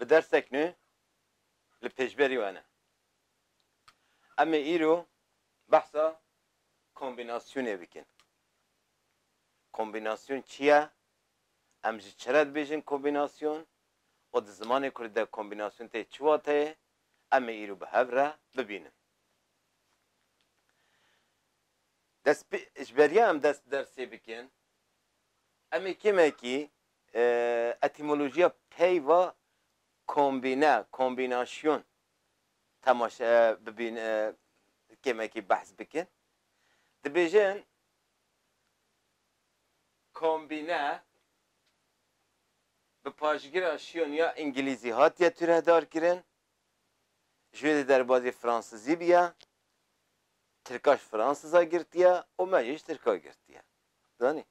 بدرسك نو لبيشبري وانا اما ايرو بحثا كومبيناسيون بكن كومبيناسيون چيا ام جي چرد بيجن كومبيناسيون و د زمان کرده كومبيناسيون ته چواته اما ايرو بهفره ببینن دست اجباريه ام دست درسي بكن اما كما كي اتيمولوجيا پیوا کومبینه کومبیناسیون تماشا ببین كما كي بحث بكن دبيجن کومبینه به پاشگیر شیون یا انگلیزی هات یا توره دار کرن جوی در بازی فرانسیزی بیا ترکاش فرانسیزا گرتیا و مجیش ترکا گرتیا دانی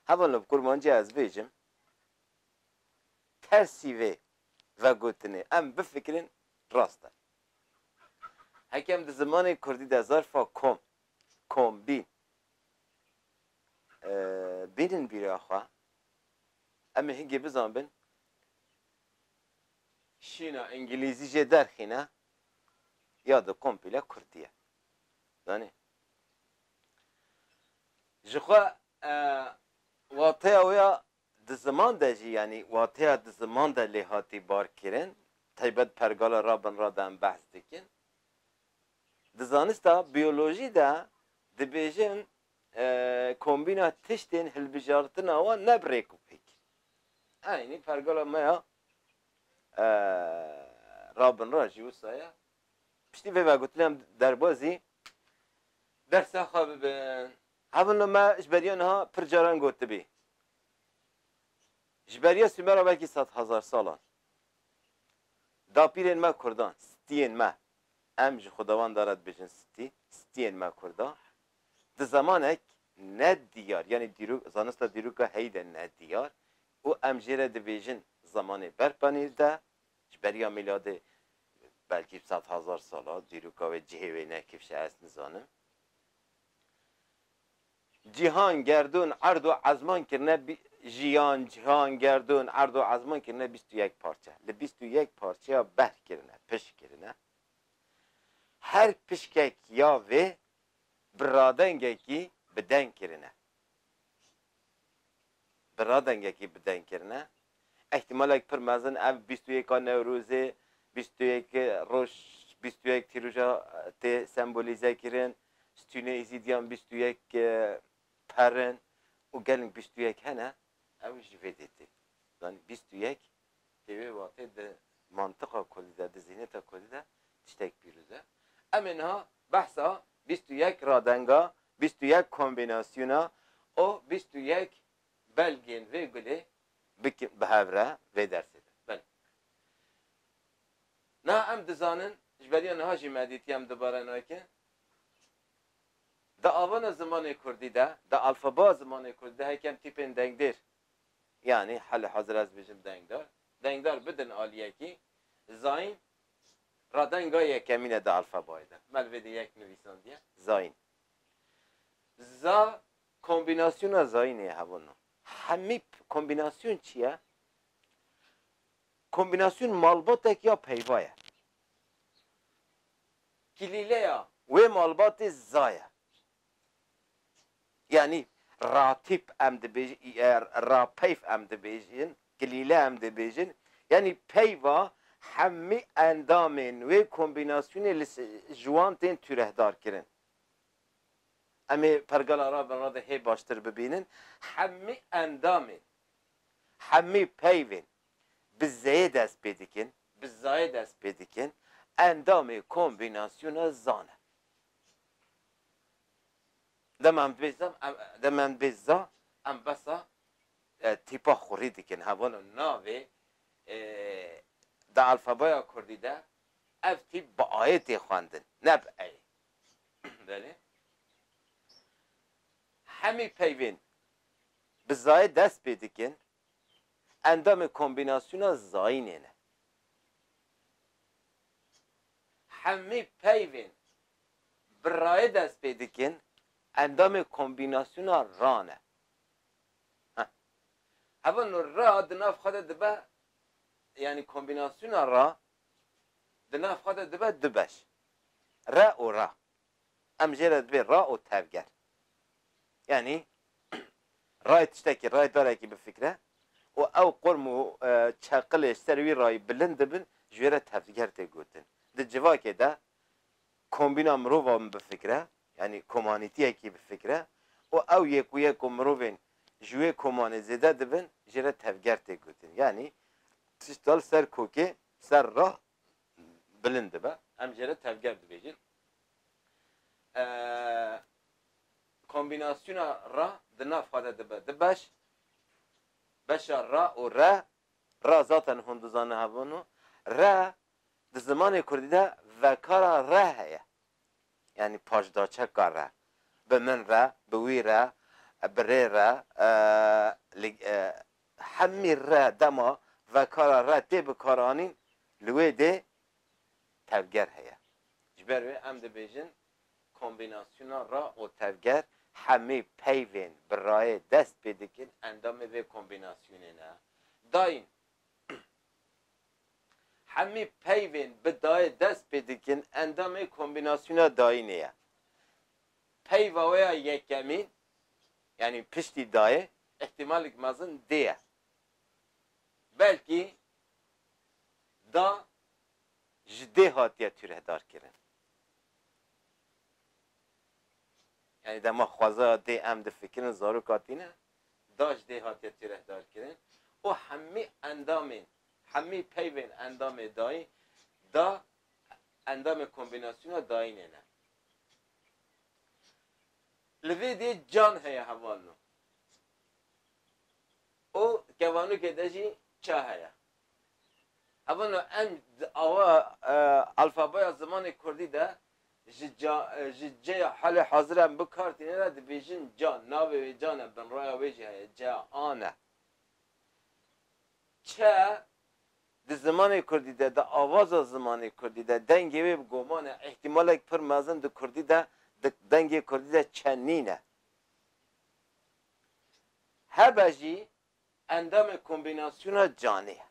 هفته کرمانجی از بیجم ترسیوه و گوتنه ام بفکرین راسته حکم در زمان کردی در ظرفا کومبین بینن بیره آخواه اما هنگی بزن بین شینا انگلیزی جه درخینه یا دا کمپیله کردیه دانی جخوا واقعا ویا د زمان ده جی یعنی واقعا د زمان ده لحاتی بار کرن تایبت پرگالا را بن را دم بحث دکن د زانستا بیولوژی ده د بیجن کومبینا تشتین هلبجارتنا و نبریکو پیک اینی پرگالا مایا رابن راجی و سایا پشتی و گوتلم در بازی درس خواب ببین هفته ما اجباریان ها پرجاران گوت بی اجباریا سیمرا بلکی 100,000 سالان دا پیرین ما کردان ستین ما امج خداوند دارد بجن ستین ما کردان ده زمانک ند دیار یعنی دیرو زانستا دیروکا هیده ند دیار و امجیره دویژن زمان برپانیر ده جبریا میلاده بلکه 100,000 سالا دیروکا و جهوه نکفش از نزانم جهان گردون عرض و عزمان کرنه جهان گردون عرض و عزمان کرنه 21 پارچه ل 21 پارچه بر کرنه پش کرنه هر پشکک یا و برادنگه کی بدن کرنه برادنگه کی بدن کرنه احتمالا پر مزن اف 21 نوروزه 21 روش 21 تیروژا ته سمبولیزه کرن ستونه ایزیدیان 21 پرن و گلنگ 21 هنه اوش ویدیتی یعنی 21 تیوی واقع ده منطقه کلی ده ذهنیت کلی ده تشتک پیروزه امنها بحثا 21 رادنگا 21 کومبیناسیونا و 21 بلگین و گلی به هفره و درسیده بله نه ام دزانن جبریان هاجی مدیتی هم دوباره نایکن دا آوان زمان کردی دا الفبا زمان کردی ده هکم تیپین دنگدیر یعنی حل حاضر از بجم دنگدار بدن آلیه کی زاین رادنگا یکمینه دا الفبای ده ملویده یک نویسان دیه زاین زا کومبیناسیون زاینه هوانو همی کومبیناسیون چیه؟ کومبیناسیون مالباتک یا پیوایه کلیله یا و مالبات زایه یعنی راتیپ ام دبیجین راپیف ام دبیجین کلیله ام دبیجین یعنی پیوا همی اندامین و کومبیناسیون جوان تین تورهدار کرن امی پرگالا را بناده هی باشتر ببینن همی اندامین همی پیوین بزای دست پیدکن اندام کومبیناسیون زانه دمن بیزا ام بسا تیپا خوری دیکن هوانو ناوی دا الفبایا کردی ده اف تیپ با آیتی خواندن نه با ای بله همی پیوین بزای دست بیدکن اندام کومبیناسیون زاینه نه همی پیوین برای دست بیدکن اندام کومبیناسیون رانه هوا نو را دناف خود دبا yani kombinasyona ra dina fada dibe dibeş. Ra o ra. Em jere dibe ra o tevger. Yani ray tişteki ray dareki bir fikre. O ev kurmu çakılı servi ray bilind dibin jere tevger te gotin. Di civake de kombina mrova bir fikre. Yani komanitiye ki bir fikre. O ev yekuye ku mrovin jüye komane zede dibin jere tevger te gotin. Yani tiştal ser koke ser rah bilind dibe. Em jere tevger dibêjin. Kombinasyona ra di nav xwe dibe. Di beş beşa ra û re ra zaten hûn dizane hebûn re di zimanê Kurdî de vekara re heye. Yani pajdaçeka re. Bi min re, bi wî re, bi rê re, hemî re dema vekara re tê bikaranîn li wê de tevger heye. Ji ber wê em dibêjin kombinasyona ra û tevger hemî peyvên bi rayê dest pê dikin endamê vê kombinasyonê ne. Dayîn hemî peyvên bi dayê dest pê dikin endamê kombinasyona dayînê ye. Peyva wê ya yekemîn yani piştî dayê ihtimalek mezin dê ye. Belkî da ji dê hatiye tûrehdar kirin. Yani dema xwaza dê em difikirin zarok hatîne da ji dê hatiye tûrehdar kirin. O hemî endamên hemî peyvên endamê dayî da endamê kombinasyona dayînê ne. Li vê dê can heye hevalino. O kevanokê de jî ça heye. Hevalino em ava alfabaya zimanê Kurdî de ji ceya halê hazir em bikartîne de dibêjin can. Navê wê can e bin raya wê jî heye. Can e. Çe di zimanê Kurdî de di avaza zimanê Kurdî de dengê wê bi goman e ihtimalek pir mezin di Kurdî de di dengê Kurdî de çennîne. Hebe jî endamê kombinasyona canê ye.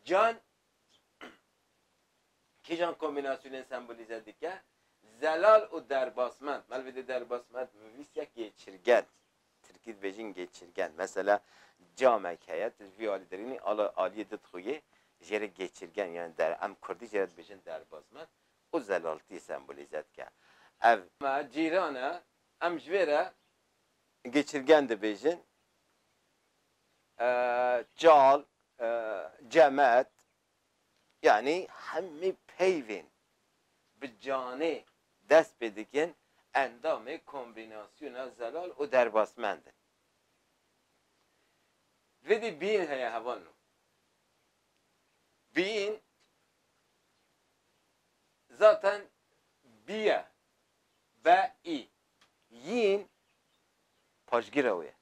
Can kîjan kombinasyonên sembolize dike? Zelal û derbasmend. Melvê de derbasmend vîsyek geçirgen. Tirkî dibêjin geçirgen. Mesela camek heye vî alî derînî aliyê dixuye jere geçirgen yani em Kurdî jere dibêjin derbasmend û zelaltî sembolize dike. Ev cîran e em ji vê re geçirgen dibêjin cal, cemet yani hemî peyvên bi canê dest pê dikin endamê kombinasyona zelal û derbasmend in. Vêdî bîn heye hevalino. Bîn zaten biye be-i yîn pajgira wê ye.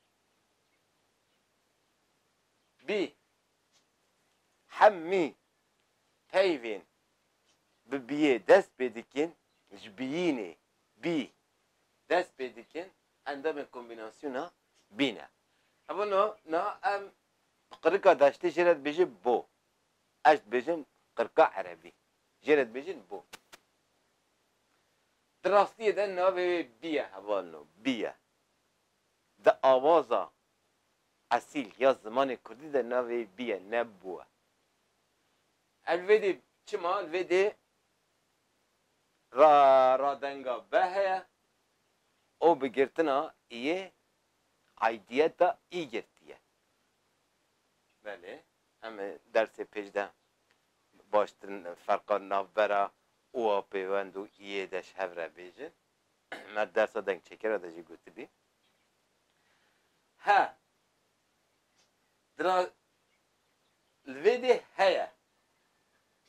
Bî hemî peyvên bi biyê dest pê dikin ji biyînê bî dest pê dikin endamê kombinasyona bîn e. Hevalino na em qirika daştê jê re dibêjin bo. Ez dibêjim qirika erebî. Jê re dibêjin bo. Di rastiyê de navê wê bî ye hevalino. Bî ye. Di avaza esîl ya zimanê Kurdî de navê bî ye ne bû ye. Ev vêdî çima vêdî radenga be heye o bi girtina iyê aidiyeta î girtiye. Belê em dersê pêş de baştirin ferqa navbera û pêwend û iyê de ji hev re bêjin. Me dersa deng çêkera de jî gotibî. He li vê dê heye.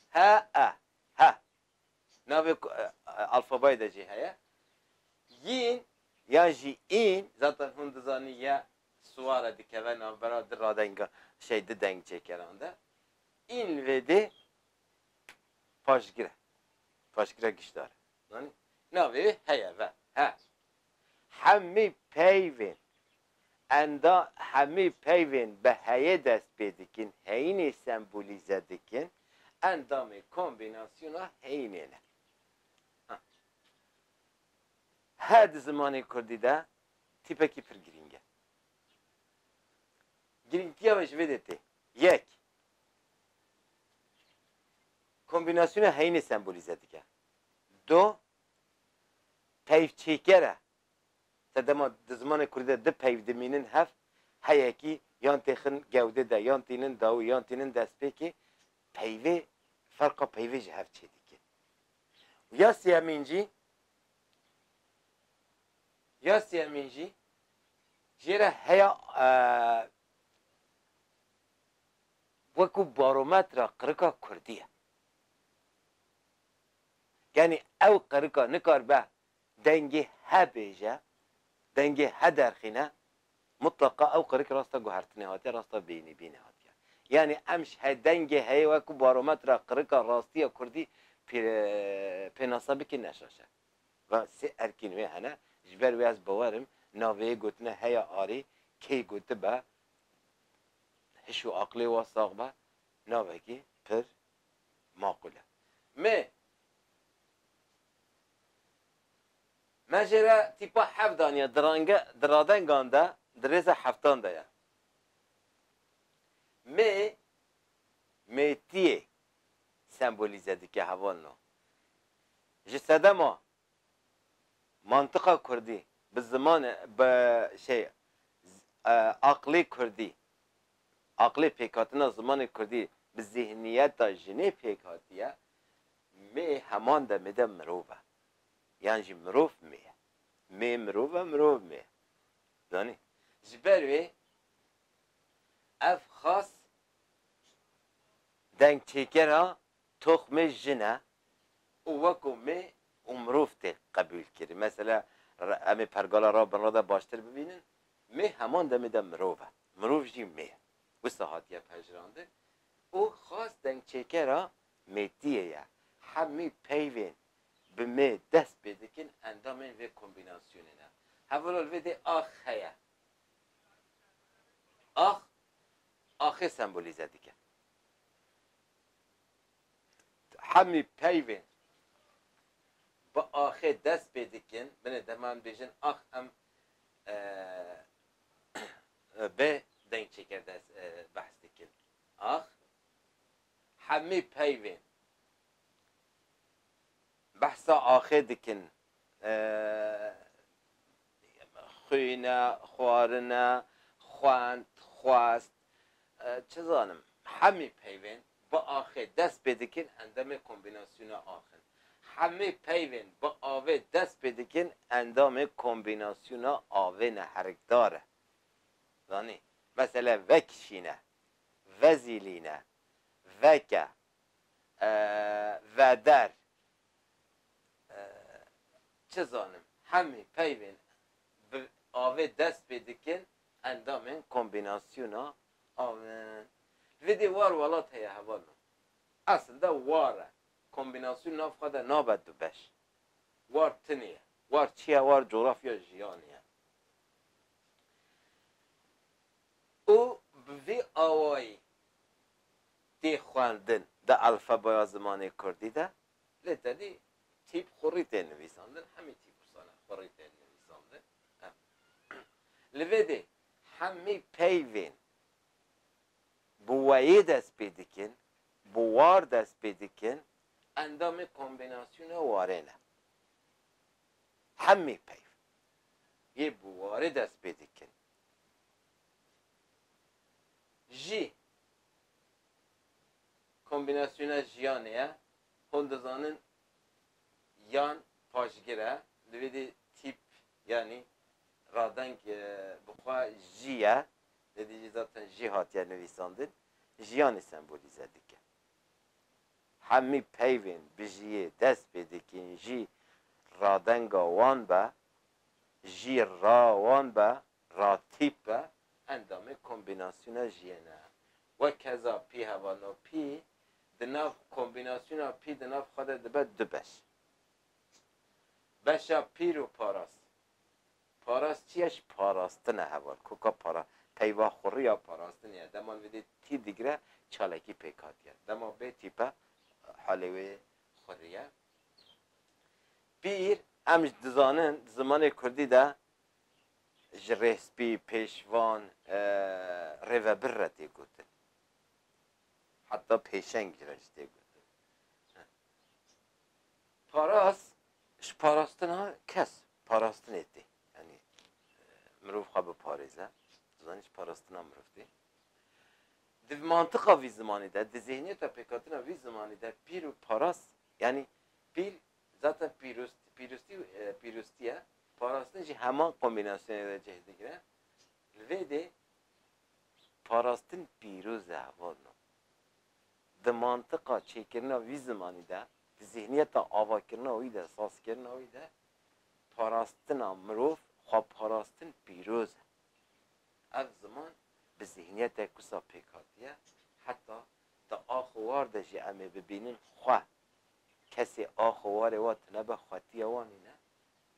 He e. He. Navê alfabayê de jî heye. Yîn yan jî în zaten hûn dizanî ye suware dikeve navbera di radenga di deng çêkeran de. İn li vê dê pajgir e. Pajgira gişdar e. Navê heye ve he. Hemî peyvên اندا همی پیوین به هیه دست بیدکن هینه سمبولیزه دکن اندام کومبیناسیونا هینه نه هر زمانی کردی ده تیپه کی پر گرینگه گرینگی همش ویدته یک کومبیناسیون هینه سمبولیزه دکن دو پیف چیکره تدما زمان کردی ده پیف دمینن هفت هیکی یان تخن گوده ده یان تینن داو یان تینن دست پیکی پیوه فرق پیوه جه هفت چه دیگه یا سیامینجی جیره هیا وکو بارومتر قرقا کردیه یعنی او قرقا نکار به دنگی ها بیجه دنگی ها درخینه مطلقا او قرق راستا گوهرتنه هاتی راستا بینی هاتی یعنی امش هدنگی هی وکو بارومتر قرقا راستی کردی پیناسا بکی نشاشه و سه ارکینوی هنه جبر وی از باورم ناوی گوتنه هیا آری کی گوته با هشو عقلی و ساق با ناوی کی پر معقوله مجرى تيبا حفظان يا درادن غاندا دريزا حفتان دا يا ميتيه سمبوليزه ديكي هوالنو جسده ما منطقه كردي بالزمان بشيء عقلي كردي عقلي بيكاتنا زمان كردي بالذهنيات دا جني بيكاتيه مي همان دا مده مروفه یعنی مروف مروف دانی جبروی اف خاص دنگ چیکر ها تخم جنه و وکو می مروف تی قبول کردی مثلا امی پرگالا را بنا دا باشتر ببینن می همان دمی دا مروف جی می و ساعتیه پجرانده او خاص دنگ چیکر ها میتیه یا همی پیوین به می دست بدکن اندام این وی کومبیناسیونه نه هولال ویده آخ هیا آخ سمبولیزه دیگه همی پیوین با آخ دست بدکن بنه دمان بیشن آخ هم به دنگ چکر دست بحث دکن آخ همی پیوین بحثا آخه دکن خوینه خوارنه خواند خواست چه زانم همی پیوین با آخه دست بدکن اندام کومبیناسیون آخن همی پیوین با آوه دست بدکن اندام کومبیناسیون آوه نحرک داره زانی مثلا وکشینه وزیلینه وکه ودر چه زانم همی پیوین آوه دست بدکن اندام کومبیناسیونا آوه ویدی وار ولات هیا هوالو اصل ده واره کومبیناسیون ناف خواده نابد دو بش وار تنیه وار چیه وار جغرافیا جیانیه او بوی آوایی دی خواندن ده الفبای زمانی کردی ده لیتا دی تیپ خوریت نویساندن همی تیپ سانه خوریت نویساندن لویده همی پیوین بوایی دست بیدکن بوار دست بیدکن اندام کومبیناسیون واره نه همی پیو یه بواره دست بیدکن جی کومبیناسیون جیانه هندزانن یان پاشگیره لویدی تیپ یعنی رادنگ بخوا جیه دیدی zaten جی هاتیه نویساندن جیانی سمبولیزه دیگه همی پیوین بجیه دست بدکن جی رادنگا وان با جی را وان با را تیپ با اندام کومبیناسیون جیانه و کذا پی هوانو پی دناف کومبیناسیون پی دناف خود دبه دو بش بشا پیر و پاراس پاراست چیش پاراستنه هوا کوکا پارا پیوا خوری یا پاراستنه دمان ویدی تی دیگره چالکی پیکاتیه دما به تیپه حالوی خوریه بیر امش دزانن زمان کردی ده جرسپی پیشوان ریوبر را تی گوتن حتی پیشنگ جرش تی گوتن پاراست اش پاراستن ها کس پاراستن ایتی یعنی مروف خواب پاریزه زانیش پاراستن ها مروف دی دی منطقه وی زمانی ده دی ذهنیت پیکاتن وی زمانی ده پیر و پاراست یعنی پیر zaten پیروستیه پاراستن جی همان kombinasyonu da cehdi gire ve de parastin پیروز هوانو ده منطقه چیکرنا وی زمانی ده ذهنیت آوا کرنا وی ده ساس کرنا وی ده پاراستن مروف خواب پاراستن پیروز اف زمان به ذهنیت کسا پیکاتیه حتی ده آخوار ده جی امه ببینین خواه کسی آخوار وات نبه خواتی وانی نه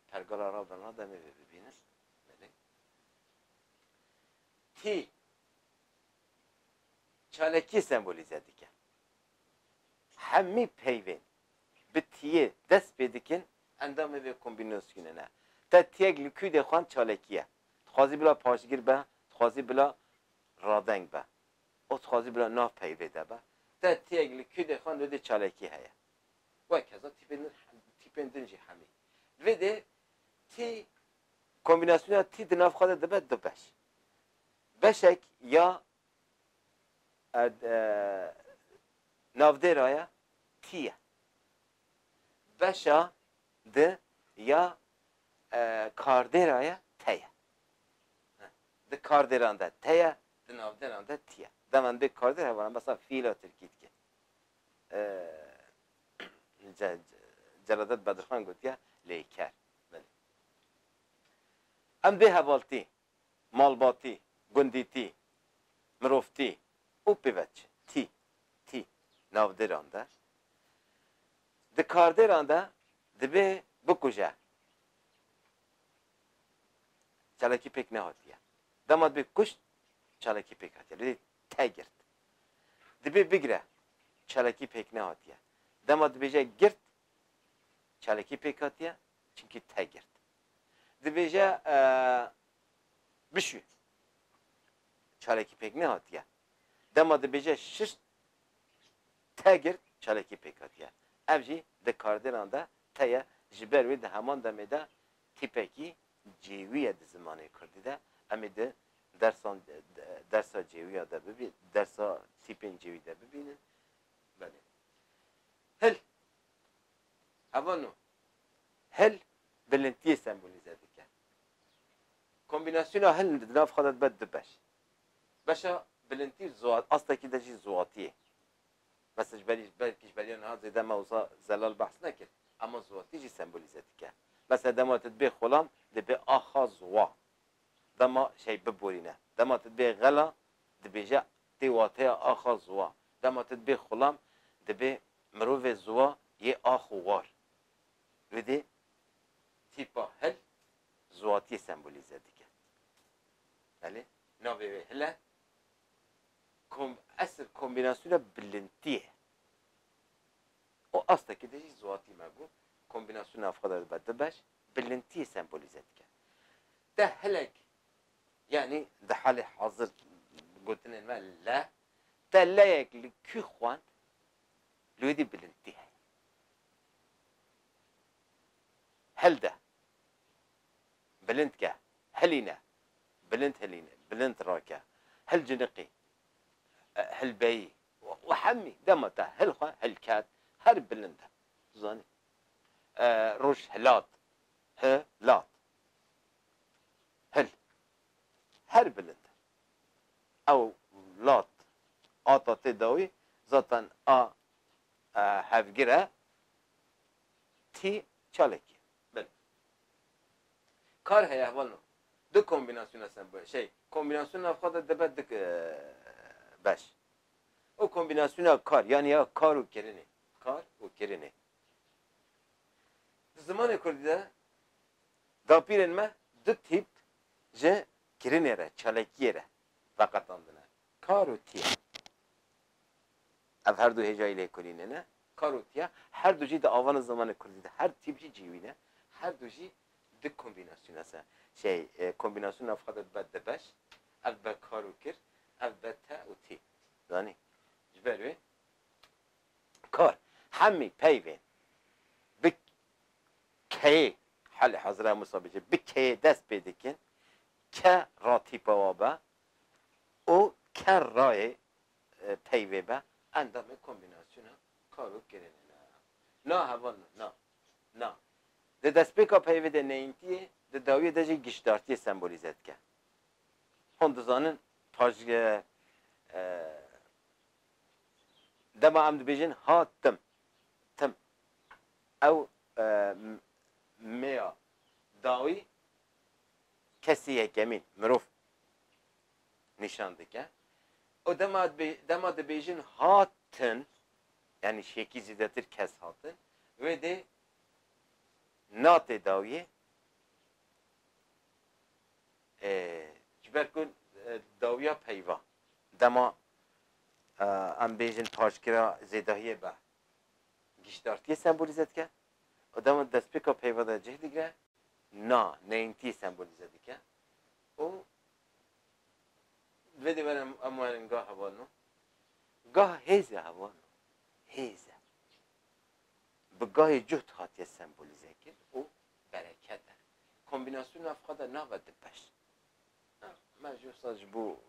پرگال را بنا دمه ببینن بله تی چالکی سمبولیزه دیگه همی پیوین به تیه دست بدکن اندامه به کومبیناسیونه نه تا تیگ لکوی ده خوان چالکیه تخوازی بلا پاشگیر به تخوازی بلا رادنگ به او تخوازی بلا ناف پیوه ده به تا تیگ لکوی ده خوان ده چالکی هیا و کذا تیپن دنجی همی و ده تی کومبیناسیون تی دناف خواده دبه دو بش بشک یا نافده رایا تیه بشا ده یا کارده رایا تیه ده کارده رانده تیه ده نافده رانده تیه دمان ده کارده روانم بسا فیلا ترکید که جلادت بدرخان گوتیا لیکر ام به حوالتی مالباتی گندیتی مروفتی او پیوچ تی نافدرانده ده کاردرانده ده به بکوژه چالکی پک نهاتیه داماد به کشت چالکی پک هاتیه لیدی تگرد ده به بگره چالکی پک نهاتیه داماد بیجه گرد چالکی پک هاتیه چونکی تگرد دبیجه بشو چالکی پک نهاتیه دما دبیجه شش تاگر چالکی پک هاتیه اوجی دکاردن ده تایه جبر وی ده همان دمه ده تیپکی جیویه ده زمانه کردی ده امی ده درسا جیویه ده ببین درسا تیپین جیوی ده ببینن بله هل اوانو هل بلنتیه سمبولیزه دیگه کومبیناسیون هل ناف خودت بد دبش باشا بلنتی زوات اصلا کی دجی زواتیه مثلا بلکیش بلیان ها زیده موضوع زلال بحث نکرد اما زواتی جی سمبولیزه دیگه مثلا دمات به خلام دبه آخا زوا دما شی ببورینه دمات به غلا دبیجه تیواته آخا زوا دمات به خلام دبه مروف زوا یه آخوار ویدی تیپا هل زواتی سمبولیزه دیگه بله ناوی هله اصل کومبیناسیون بلنتیه او اصلا که دیجی زواتی مگو کومبیناسیون افخادر بده باش بلنتیه سمبولیزه دیگه ده هلک یعنی ده حال حاضر گوتن ما لا ده لایک لکی خوان لودی بلنتیه هل ده بلند كه هلينا بلند هلينا بلند راكه هل جنقي هل بي وحمي دمته هل خا هل كات هر بلنده زاني روش هلات هلات هل هر بلنده او لات آتا تداوي زاتن هفجره تي چالکی کار هی احوالو دو کومبیناسیون هستن با şey kombinasyon afkada debedik baş o kombinasyon kar yani ya kar و kerine zaman Kürdi'de dapiren me دو تیپ جه کرنه ره چالکیه ره فقط آندنه کاروتیه اف هر دو هجایی لی کلینه نه کاروتیه هر دو جی ده آوان زمان کردی ده هر تیپ جی جیوینه هر دو جی ده کومبیناسیون هسته şey kombinasyon afkadet bed de beş ev be karu kir ev be te u ti yani jberwe kar hemî peyvên bi keyê hel hazira musabece bi keyê dest pê dikin ke ratîpa wa be û ke rayê peyvê be endamê kombinasyona karu kirinê na hevan na di destpêka peyvê de neyîntiyê di dawiyê de jî giştdartiyê sembolîze dike hûn dizanin pajge dema em dibêjin ha tim ew mêya dawî kesî yekemîn mirov nîşan dike û dema dibêjin hatin yani şêkî zîdetir kes hatin wê dê natê dawiyê ji ber ku dawiya peyva dema em bêjin pajkira zêdahiyê be giştdartiyê sembolîze dike û dema destpêka peyva de cih digre na neyîntiyê sembolîze dike û vê dê werin em werin gah hevalino gah hêzê hevalino hêze bi gahê cuht hatiye sembolîze kir û bereket e kombînasyona ev de nabe di beş me ji wisa ji bo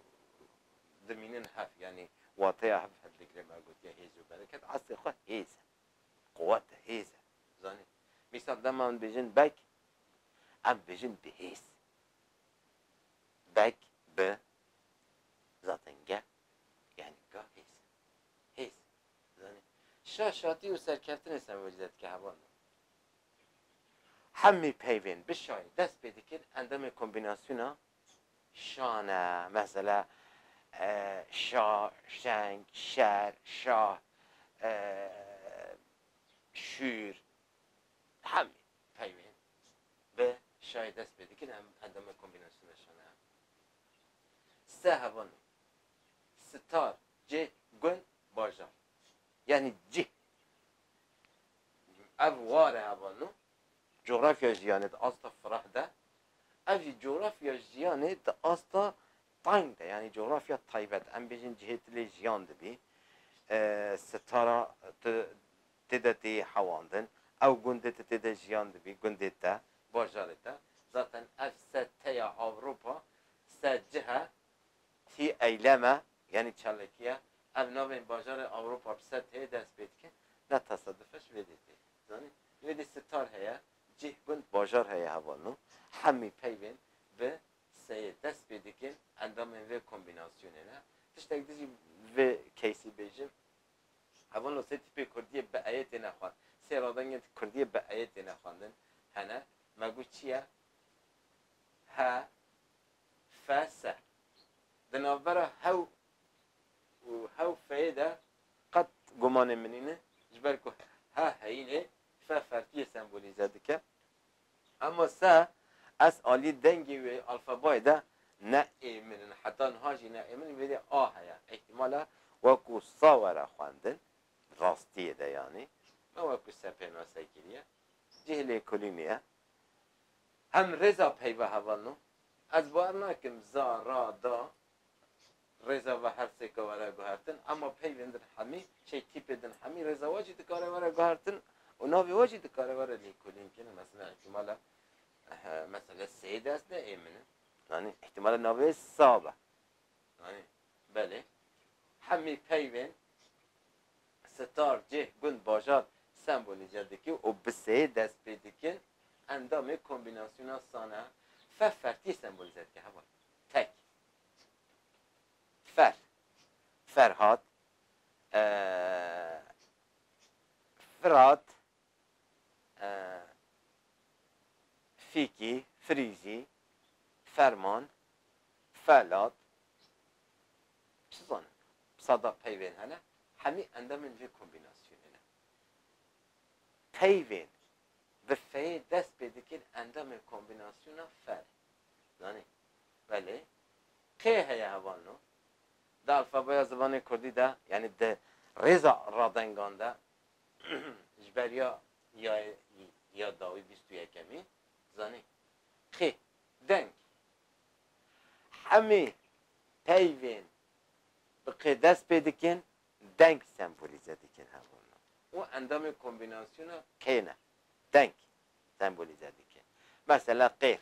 dimînin hev yani wateya hev digre me gotiye hêz û bereket eslê xwe hêz e quwet e hêz e zanî mîsal dema em bêjin bek em bêjin bi hêz bek bi zaten ge yani gah hêz hêz zanî şaşatî û serkeftinê sembolîze dike hevan hemî peyvên bi şayê dest pê dikin endamê kombînasyona şan e mesela şa şeng şer şah şûr hemî peyvên bi şayê dest pê dikin endamê kombînasyona şan e se hevan star cih gund bajar yani cih ev ware hevan coğrafya jiyanê di asta firah de ev jî coğrafya jiyanê di asta tang de yani coğrafya taybet em bêjin cihêtilê jiyan dibî stara tê de tê hewandin ew gundê tê de jiyan dibî gundê te bajarê te zaten ev se teya Avropa se cihe tî eyleme yani çalekiye ev navên bajarê Avropa bi se tê dest pê dikin ne tesadüfeş vê dê tê zanî vê dê star heye cih gund bajar heye hevalino hemî peyvên bi seyê dest pê dikin endamên vê kombînasyonê ne tiştek dijî vê keysî bêjim hevalino sê tîpê kurdiyê bi eyetê nexwand sê radengên kurdiyê bi eyetê nexwandin hene me got çi ye he fe se di navbera hew û hew feyê de qet gumanê min îne ji ber ku he heyînê fe fertiyê sembolîze dike ama se ez alî dengê wê alfabayê de ne êminin heta niha jî ne êminin vê dê a heye ihtimala wekû sa were xwendin rastiyê de yanî ne wekû sepê nasê kiriye cih lêkolînê ye hem rêza peyve hevalino ez bar nakim za ra da rêza ve her sêke were guhertin ama peyvên din hemî tîpê din hemî rêza we jî dikare were guhertin û navê we jî dikare were lêkolîn kirin mesela ihtimala mesela seyê dest ne êminin yani ihtimala navê sa be yani belê hemî peyvên star cih gund bajar sembolîze dike û bi seyê dest pê dikin endamê kombînasyona sana fe fertiyê sembolîze dike heva tek fer ferhat Fırat Fiki Frizi Ferman Felat çizan sada peyvên hene hemî endamên vê kombînasyonê ne peyvên bi feyê dest pê dikin endamê kombînasyona fer زانی بله قی هیا هوانو دا الفابای زبان کردی دا یعنی ده رضا رادنگان دا جبریا یا داوی 21 زانی قی دنگ همه پیوین بقی دست پیدکن دنگ سمبولیزه دکن هوانو و اندام کومبیناسیون قینه دنگ سمبولیزه دکن مثلا قیر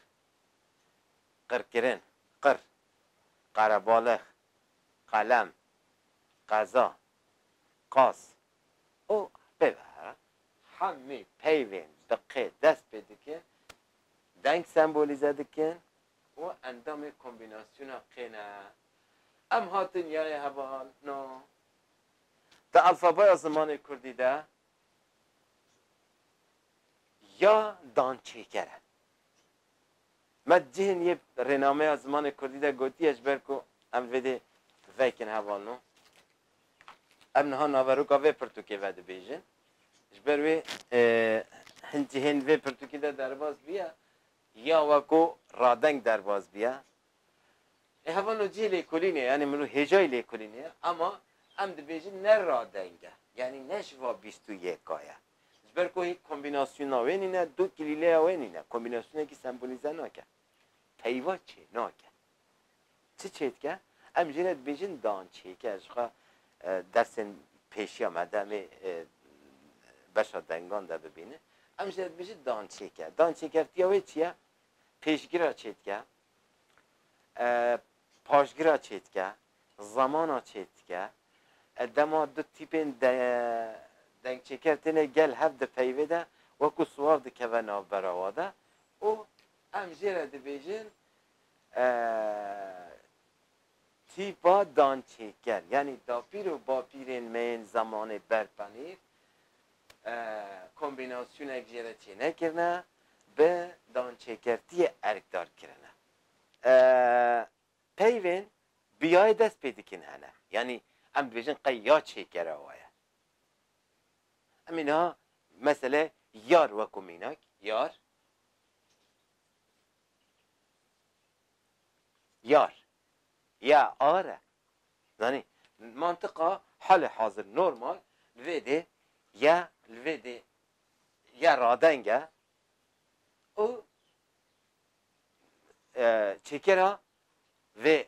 قرکرین قر قربالخ قلم قضا قاس او ببره همه پیوین دقیق دست بده که دنگ سمبولیزه دکن و اندام کومبیناسیون قینه ام هاتن یای هوال نو دا الفابای زمان کردی ده یا دانچیکره مجهن یه رنامه از زمان کردی ده گوتی اجبر کو ام ویده ویکن هوالنو ام نها ناورو که وی پرتوکی ویده بیجن اجبر وی هنجهن وی پرتوکی ده درباز بیا یا وکو رادنگ درباز بیا هوالنو جی لیکولینه یعنی منو هجای لیکولینه اما ام ده بیجن نه رادنگه یعنی نشوا 21 آیا اجبر کو هی کومبیناسیون آوینی نه دو کلیله آوینی نه کومبیناسیونه که سمبولیزه ناکه پیوا چه ناکه چه که ام جنت بیجن دان چه که اشخا درسن پیشی آمده همه بشا دنگان ده ببینه ام جنت بیجن دان چه که تیاوی چیه پیشگیره چه که پاشگیره چه که زمانه چه که دما دو تیپین دنگ چه کرتنه گل هف ده پیوه ده وکو سوار ده که و ناو براواده و ام جنت بیجن تیپا دانچیکر یعنی داپیر و باپیرین مین زمان برپنیر کومبیناسیون اگجیره چی نکرنه به دانچیکرتی ارکدار کرنه پیوین بیای دست پیدکن هنه یعنی ام بیجن قیاد چیکره آوه امینها مثلا یار وکو مینک یار یا آره یعنی منطقه حال حاضر نورمال لویده یا رادنگه او چکره و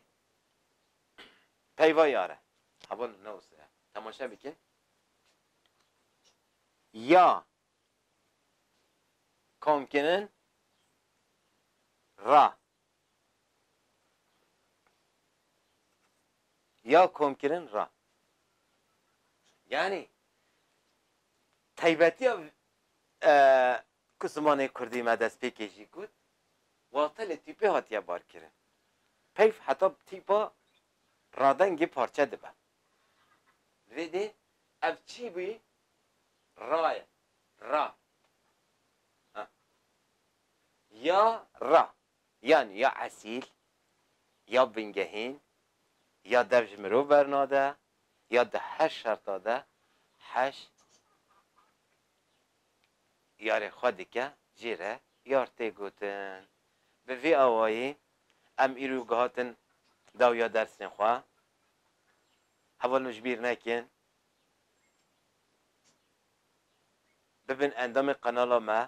پیوا یاره حوال نوسته تماشا بکن یا کامکنن را یا کمکرین را یعنی تایبتی کسمانه کردی مدست پیکشی کد واطل تیپی هاتیه بار کرن پیف حتی تیپا رادنگی پارچه دبه ویده اف چی بی رای را یا را یعنی یا اصیل یا بنگهین یا دفج مرو برناده یا ده هشت شرط داده هشت یار خودی که جیره یارته گوتن به وی آوایی ام ایرو گهاتن داویا درسن خواه حوال نجبیر نکن ببین اندام قنالا ما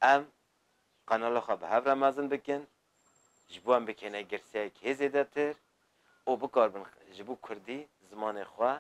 ام قنالا خواه به هف رمزن بکن جبو هم بکنه گرسه که زیده تر او بکار بن جبو کردی زمان خواه